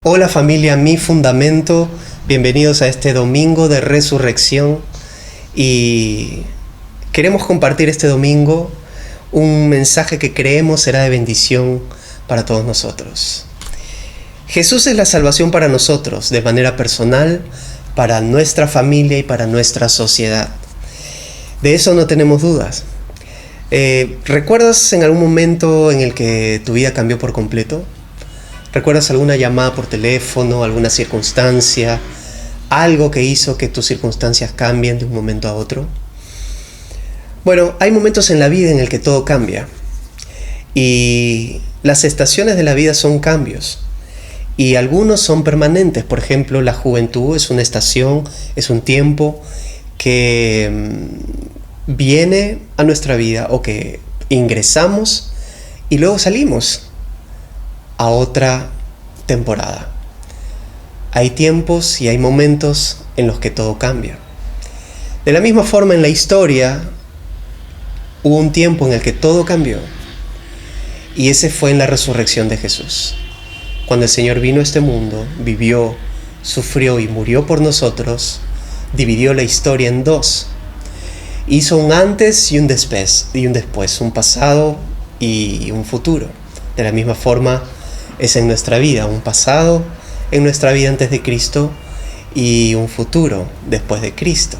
Hola familia, Mi Fundamento, bienvenidos a este domingo de resurrección y queremos compartir este domingo un mensaje que creemos será de bendición para todos nosotros. Jesús es la salvación para nosotros, de manera personal, para nuestra familia y para nuestra sociedad. De eso no tenemos dudas. ¿Recuerdas en algún momento en el que tu vida cambió por completo? ¿Recuerdas alguna llamada por teléfono, alguna circunstancia, algo que hizo que tus circunstancias cambien de un momento a otro? Bueno, hay momentos en la vida en el que todo cambia y las estaciones de la vida son cambios y algunos son permanentes. Por ejemplo, la juventud es una estación, es un tiempo que viene a nuestra vida o que ingresamos y luego salimos a otra temporada. Hay tiempos y hay momentos en los que todo cambia. De la misma forma, en la historia hubo un tiempo en el que todo cambió y ese fue en la resurrección de Jesús. Cuando el Señor vino a este mundo, vivió, sufrió y murió por nosotros, dividió la historia en dos. Hizo un antes y un después, un pasado y un futuro. De la misma forma es en nuestra vida, un pasado en nuestra vida antes de Cristo y un futuro después de Cristo.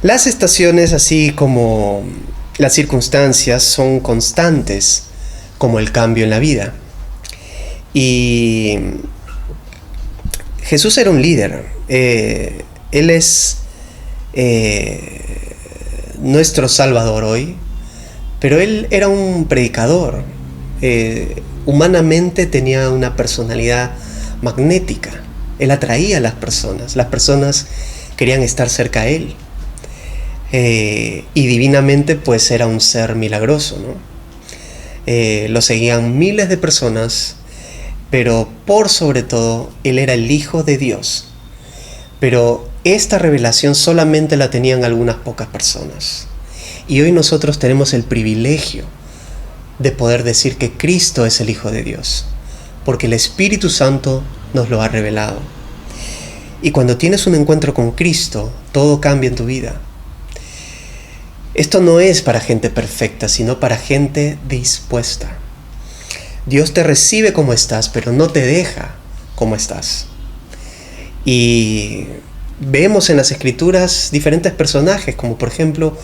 Las estaciones, así como las circunstancias, son constantes como el cambio en la vida. Y Jesús era un líder. Él es nuestro Salvador hoy, pero Él era un predicador. Humanamente tenía una personalidad magnética. Él atraía a las personas querían estar cerca de Él. Y divinamente pues era un ser milagroso, ¿no? Lo seguían miles de personas, pero por sobre todo Él era el Hijo de Dios. Pero esta revelación solamente la tenían algunas pocas personas. Y hoy nosotros tenemos el privilegio de poder decir que Cristo es el Hijo de Dios, porque el Espíritu Santo nos lo ha revelado. Y cuando tienes un encuentro con Cristo, todo cambia en tu vida. Esto no es para gente perfecta, sino para gente dispuesta. Dios te recibe como estás, pero no te deja como estás. Y vemos en las Escrituras diferentes personajes, como por ejemplo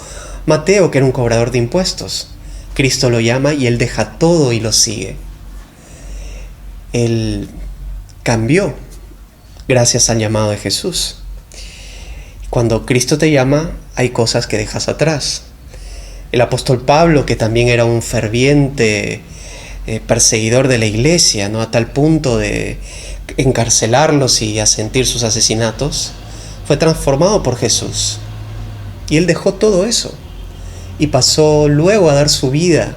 Mateo, que era un cobrador de impuestos. Cristo lo llama y él deja todo y lo sigue. Él cambió gracias al llamado de Jesús. Cuando Cristo te llama, hay cosas que dejas atrás. El apóstol Pablo, que también era un ferviente perseguidor de la iglesia, ¿no? A tal punto de encarcelarlos y asentir sus asesinatos, fue transformado por Jesús. Y él dejó todo eso y pasó luego a dar su vida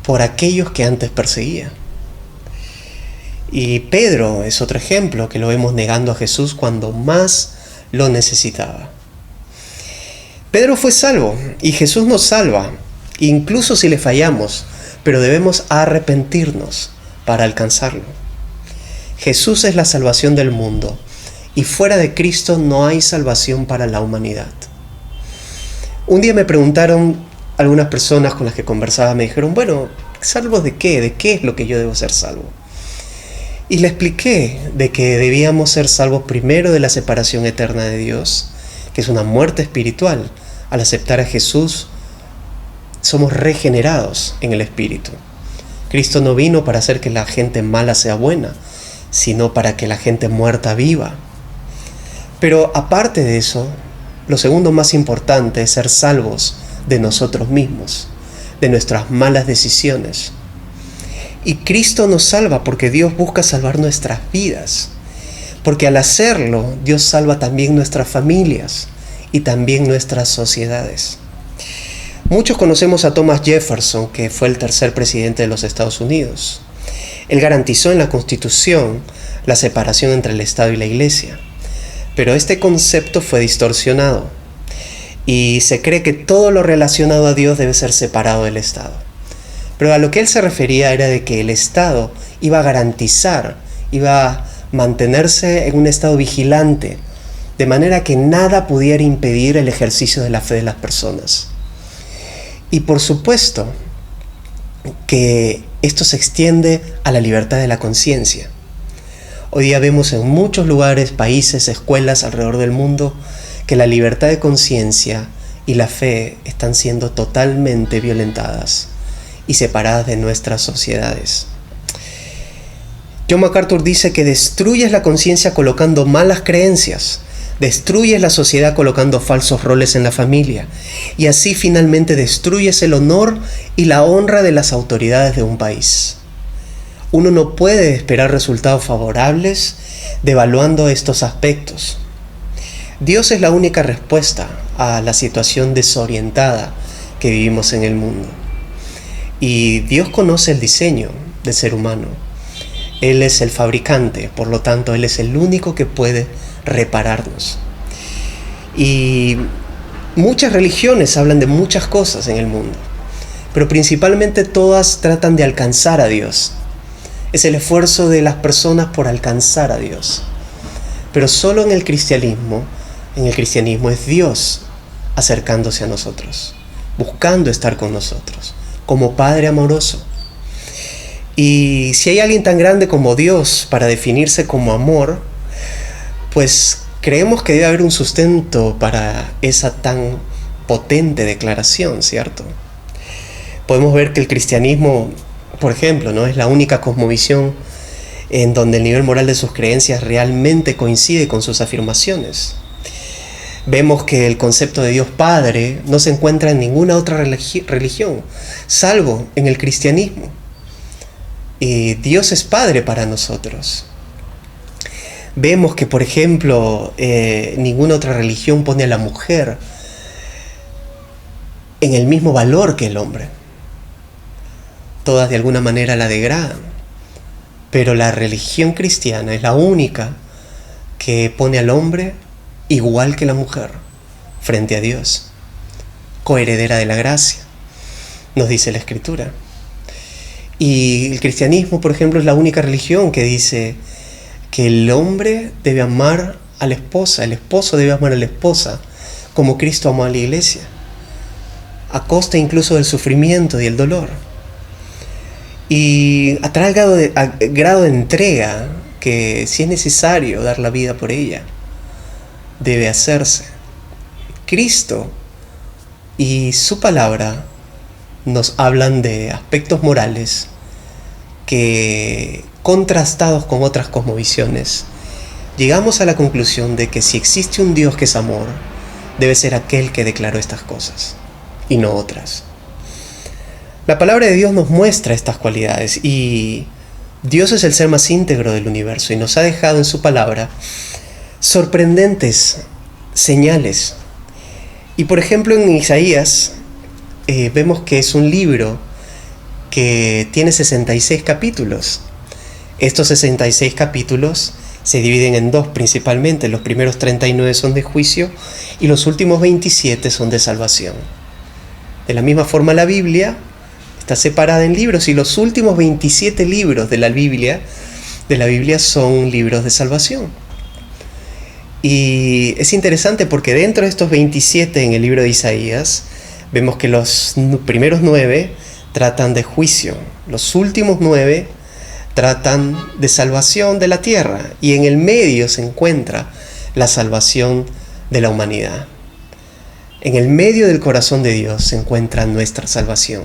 por aquellos que antes perseguía. Y Pedro es otro ejemplo que lo vemos negando a Jesús cuando más lo necesitaba. Pedro fue salvo y Jesús nos salva, incluso si le fallamos, pero debemos arrepentirnos para alcanzarlo. Jesús es la salvación del mundo y fuera de Cristo no hay salvación para la humanidad. Un día me preguntaron algunas personas con las que conversaba, me dijeron, bueno, ¿salvos de qué? ¿De qué es lo que yo debo ser salvo? Y le expliqué de que debíamos ser salvos primero de la separación eterna de Dios, que es una muerte espiritual. Al aceptar a Jesús, somos regenerados en el Espíritu. Cristo no vino para hacer que la gente mala sea buena, sino para que la gente muerta viva. Pero aparte de eso, lo segundo más importante es ser salvos de nosotros mismos, de nuestras malas decisiones. Y Cristo nos salva porque Dios busca salvar nuestras vidas. Porque al hacerlo, Dios salva también nuestras familias y también nuestras sociedades. Muchos conocemos a Thomas Jefferson, que fue el tercer presidente de los Estados Unidos. Él garantizó en la Constitución la separación entre el Estado y la Iglesia. Pero este concepto fue distorsionado y se cree que todo lo relacionado a Dios debe ser separado del Estado. Pero a lo que él se refería era de que el Estado iba a garantizar, iba a mantenerse en un estado vigilante, de manera que nada pudiera impedir el ejercicio de la fe de las personas. Y por supuesto que esto se extiende a la libertad de la conciencia. Hoy día vemos en muchos lugares, países, escuelas alrededor del mundo que la libertad de conciencia y la fe están siendo totalmente violentadas y separadas de nuestras sociedades. John MacArthur dice que destruyes la conciencia colocando malas creencias, destruyes la sociedad colocando falsos roles en la familia y así finalmente destruyes el honor y la honra de las autoridades de un país. Uno no puede esperar resultados favorables devaluando estos aspectos. Dios es la única respuesta a la situación desorientada que vivimos en el mundo. Y Dios conoce el diseño del ser humano. Él es el fabricante, por lo tanto, Él es el único que puede repararnos. Y muchas religiones hablan de muchas cosas en el mundo, pero principalmente todas tratan de alcanzar a Dios. Es el esfuerzo de las personas por alcanzar a Dios. Pero solo en el cristianismo es Dios acercándose a nosotros, buscando estar con nosotros, como Padre amoroso. Y si hay alguien tan grande como Dios para definirse como amor, pues creemos que debe haber un sustento para esa tan potente declaración, ¿cierto? Podemos ver que el cristianismo, por ejemplo, ¿no?, es la única cosmovisión en donde el nivel moral de sus creencias realmente coincide con sus afirmaciones. Vemos que el concepto de Dios Padre no se encuentra en ninguna otra religión, salvo en el cristianismo. Y Dios es Padre para nosotros. Vemos que, por ejemplo, ninguna otra religión pone a la mujer en el mismo valor que el hombre. Todas de alguna manera la degradan. Pero la religión cristiana es la única que pone al hombre igual que la mujer frente a Dios, coheredera de la gracia, nos dice la Escritura. Y el cristianismo, por ejemplo, es la única religión que dice que el hombre debe amar a la esposa, el esposo debe amar a la esposa, como Cristo amó a la iglesia, a costa incluso del sufrimiento y el dolor. Y a tal grado de entrega que si es necesario dar la vida por ella, debe hacerse. Cristo y su palabra nos hablan de aspectos morales que, contrastados con otras cosmovisiones, llegamos a la conclusión de que si existe un Dios que es amor, debe ser aquel que declaró estas cosas y no otras. La palabra de Dios nos muestra estas cualidades y Dios es el ser más íntegro del universo y nos ha dejado en su palabra sorprendentes señales. Y por ejemplo en Isaías vemos que es un libro que tiene 66 capítulos. Estos 66 capítulos se dividen en dos principalmente. Los primeros 39 son de juicio y los últimos 27 son de salvación. De la misma forma la Biblia está separada en libros y los últimos 27 libros de la Biblia son libros de salvación. Y es interesante porque dentro de estos 27 en el libro de Isaías vemos que los primeros 9 tratan de juicio, los últimos 9 tratan de salvación de la tierra y en el medio se encuentra la salvación de la humanidad. En el medio del corazón de Dios se encuentra nuestra salvación.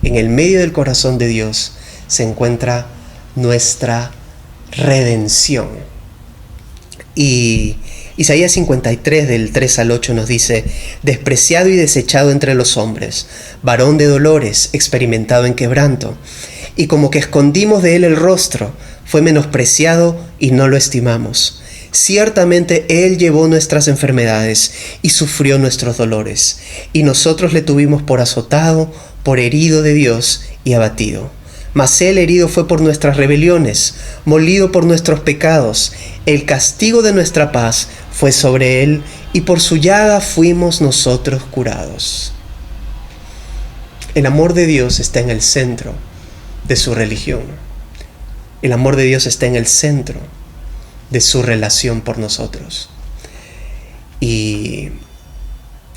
En el medio del corazón de Dios se encuentra nuestra redención. Y Isaías 53 del 3 al 8 nos dice: despreciado y desechado entre los hombres, varón de dolores, experimentado en quebranto, y como que escondimos de él el rostro, fue menospreciado y no lo estimamos. Ciertamente él llevó nuestras enfermedades y sufrió nuestros dolores, y nosotros le tuvimos por azotado, por herido de Dios y abatido. Mas él herido fue por nuestras rebeliones, molido por nuestros pecados. El castigo de nuestra paz fue sobre él, y por su llaga fuimos nosotros curados. El amor de Dios está en el centro de su religión. El amor de Dios está en el centro de su relación por nosotros. Y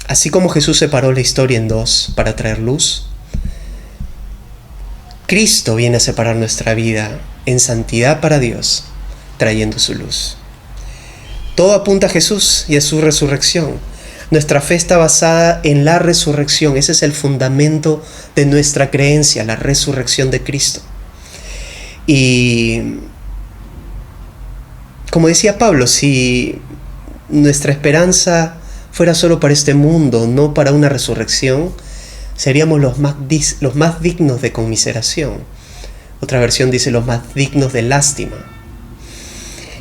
así como Jesús separó la historia en dos para traer luz, Cristo viene a separar nuestra vida en santidad para Dios, trayendo su luz. Todo apunta a Jesús y a su resurrección. Nuestra fe está basada en la resurrección. Ese es el fundamento de nuestra creencia, la resurrección de Cristo. Y como decía Pablo, si nuestra esperanza fuera solo para este mundo, no para una resurrección, seríamos los más dignos de conmiseración. Otra versión dice los más dignos de lástima.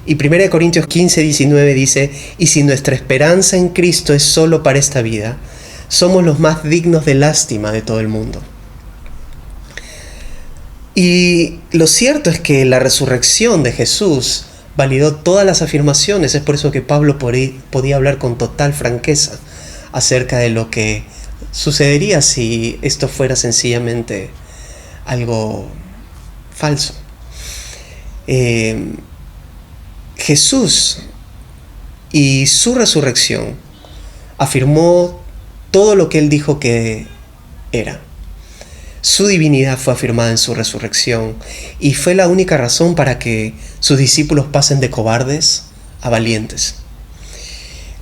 Y 1 Corintios 15, 19 dice: y si nuestra esperanza en Cristo es solo para esta vida, somos los más dignos de lástima de todo el mundo. Y lo cierto es que la resurrección de Jesús validó todas las afirmaciones. Es por eso que Pablo podía hablar con total franqueza acerca de lo que sucedería si esto fuera sencillamente algo falso. Jesús y su resurrección afirmó todo lo que él dijo que era. Su divinidad fue afirmada en su resurrección y fue la única razón para que sus discípulos pasen de cobardes a valientes.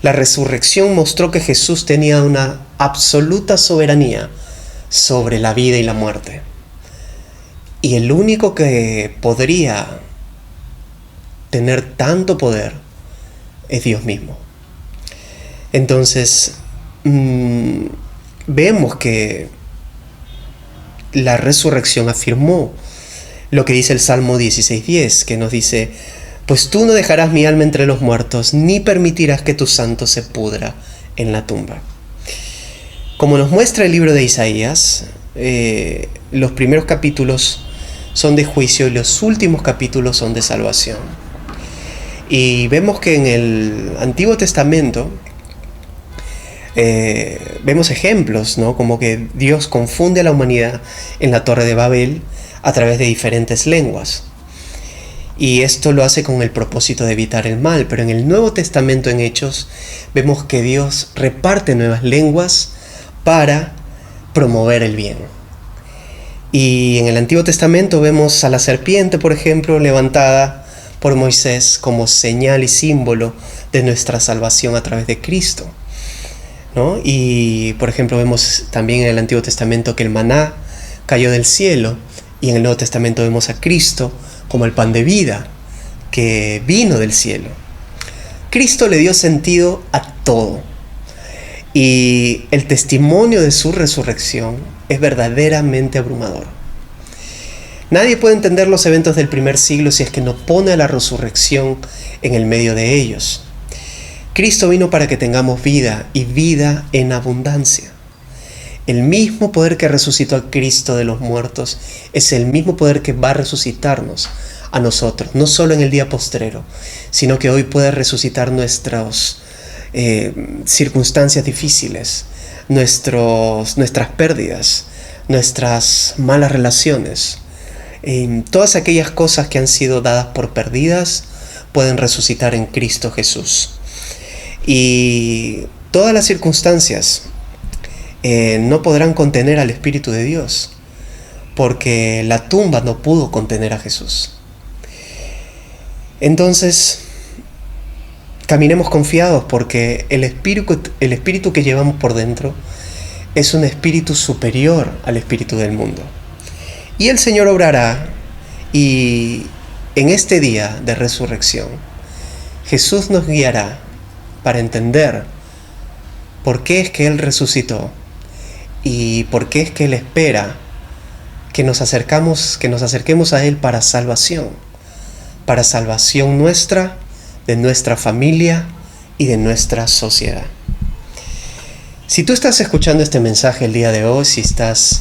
La resurrección mostró que Jesús tenía una absoluta soberanía sobre la vida y la muerte. Y el único que podría tener tanto poder es Dios mismo. Entonces, vemos que la resurrección afirmó lo que dice el Salmo 16:10, que nos dice: pues tú no dejarás mi alma entre los muertos, ni permitirás que tu santo se pudra en la tumba. Como nos muestra el libro de Isaías, los primeros capítulos son de juicio y los últimos capítulos son de salvación. Y vemos que en el Antiguo Testamento vemos ejemplos, ¿no? Como que Dios confunde a la humanidad en la Torre de Babel a través de diferentes lenguas. Y esto lo hace con el propósito de evitar el mal. Pero en el Nuevo Testamento, en Hechos, vemos que Dios reparte nuevas lenguas para promover el bien. Y en el Antiguo Testamento vemos a la serpiente, por ejemplo, levantada por Moisés como señal y símbolo de nuestra salvación a través de Cristo, ¿no? Y por ejemplo vemos también en el Antiguo Testamento que el maná cayó del cielo, y en el Nuevo Testamento vemos a Cristo como el pan de vida que vino del cielo. Cristo le dio sentido a todo, y el testimonio de su resurrección es verdaderamente abrumador. Nadie puede entender los eventos del primer siglo si es que no pone a la resurrección en el medio de ellos. Cristo vino para que tengamos vida, y vida en abundancia. El mismo poder que resucitó a Cristo de los muertos es el mismo poder que va a resucitarnos a nosotros, no solo en el día postrero, sino que hoy puede resucitar nuestras circunstancias difíciles, nuestras pérdidas, nuestras malas relaciones. Todas aquellas cosas que han sido dadas por perdidas pueden resucitar en Cristo Jesús. Y todas las circunstancias no podrán contener al Espíritu de Dios, porque la tumba no pudo contener a Jesús. Entonces, caminemos confiados, porque el espíritu que llevamos por dentro es un espíritu superior al espíritu del mundo. Y el Señor obrará, y en este día de resurrección, Jesús nos guiará para entender por qué es que Él resucitó y por qué es que Él espera que nos acerquemos a Él para salvación nuestra, de nuestra familia y de nuestra sociedad. Si tú estás escuchando este mensaje el día de hoy, si estás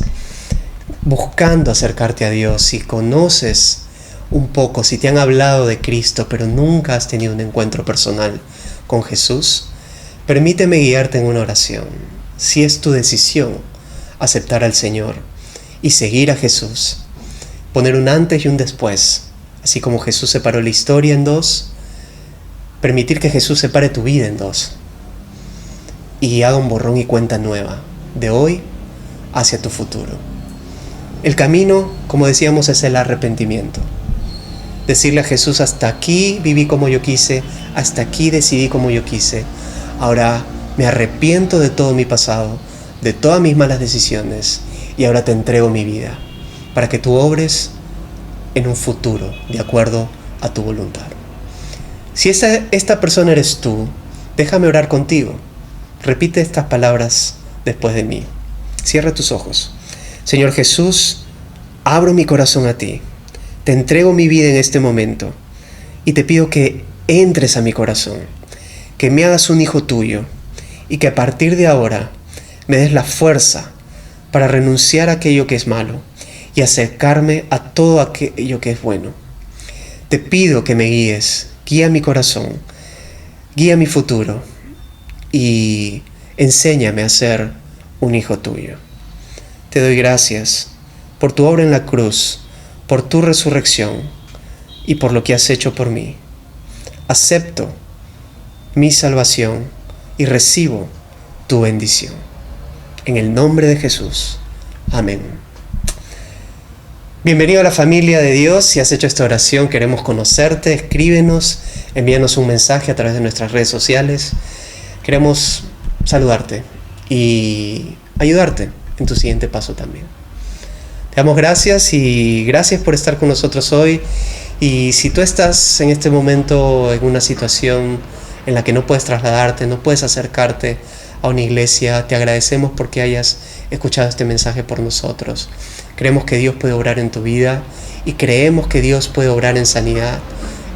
buscando acercarte a Dios, si conoces un poco, si te han hablado de Cristo, pero nunca has tenido un encuentro personal con Jesús, permíteme guiarte en una oración. Si es tu decisión aceptar al Señor y seguir a Jesús, poner un antes y un después, Así como Jesús separó la historia en dos, permitir que Jesús separe tu vida en dos y haga un borrón y cuenta nueva de hoy hacia tu futuro. El camino, como decíamos, es el arrepentimiento. Decirle a Jesús: hasta aquí viví como yo quise, hasta aquí decidí como yo quise. Ahora me arrepiento de todo mi pasado, de todas mis malas decisiones, y ahora te entrego mi vida para que tú obres en un futuro de acuerdo a tu voluntad. Si esta persona eres tú, déjame orar contigo. Repite estas palabras después de mí. Cierra tus ojos. Señor Jesús, abro mi corazón a ti. Te entrego mi vida en este momento y te pido que entres a mi corazón, que me hagas un hijo tuyo y que a partir de ahora me des la fuerza para renunciar a aquello que es malo y acercarme a todo aquello que es bueno. Te pido que me guíes, guía mi corazón, guía mi futuro y enséñame a ser un hijo tuyo. Te doy gracias por tu obra en la cruz, por tu resurrección y por lo que has hecho por mí. Acepto mi salvación y recibo tu bendición. En el nombre de Jesús. Amén. Bienvenido a la familia de Dios. Si has hecho esta oración, queremos conocerte. Escríbenos, envíanos un mensaje a través de nuestras redes sociales. Queremos saludarte y ayudarte en tu siguiente paso también. Te damos gracias y gracias por estar con nosotros hoy. Y si tú estás en este momento en una situación en la que no puedes trasladarte, no puedes acercarte a una iglesia, te agradecemos porque hayas escuchado este mensaje por nosotros. Creemos que Dios puede obrar en tu vida y creemos que Dios puede obrar en sanidad,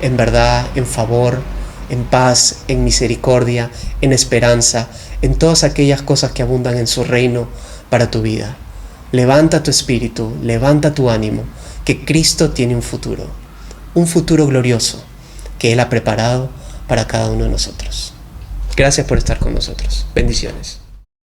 en verdad, en favor, en paz, en misericordia, en esperanza, en todas aquellas cosas que abundan en su reino para tu vida. Levanta tu espíritu, levanta tu ánimo, que Cristo tiene un futuro glorioso que Él ha preparado para cada uno de nosotros. Gracias por estar con nosotros. Bendiciones.